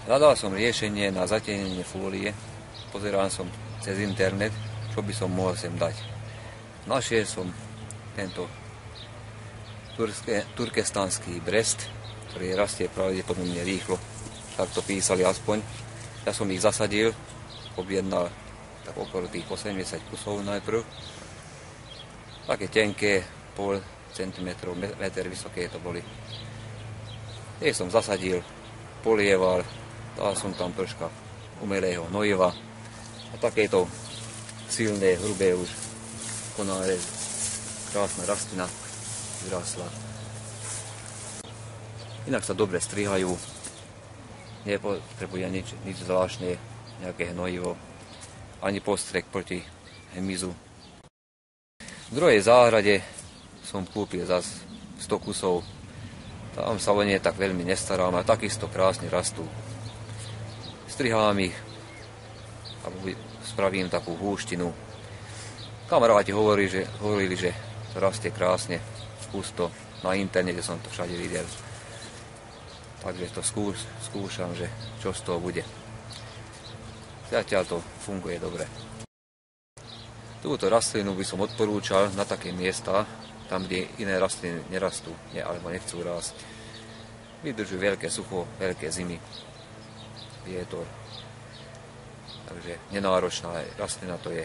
Hľadal som riešenie na zatienenie fólie, pozeral som cez internet, čo by som mohol sem dať. Našiel som tento turkestanský brest, ktorý rastie pravdepodobne rýchlo, tak to písali aspoň. Ja som ich zasadil, objednal tak okolo tých 80 kusov najprv. Také tenké, pol centimetrov, meter vysoké to boli. Ich som zasadil, polieval, dal som tam troška umelého hnojiva a takéto silné, hrubé už konáre, krásna rastlina vyrásla. Inak sa dobre strihajú, nepotrebuje nič zvláštne, nejaké hnojivo, ani postrek proti hmyzu. V druhej záhrade som kúpil zase 100 kusov, tam sa o ne tak veľmi nestarám a takisto krásne rastú. Strihám ich a spravím takú húštinu. Kamaráti hovorili, že to rastie krásne, husto. Na internete som to všade videl. Takže to skúšam, že čo z toho bude. Zatiaľ to funguje dobre. Túto rastlinu by som odporúčal na také miesta, tam, kde iné rastliny nerastú alebo nechcú rásť. Vydržujú veľké sucho, veľké zimy, vietor. Takže nenáročná rastlina to je.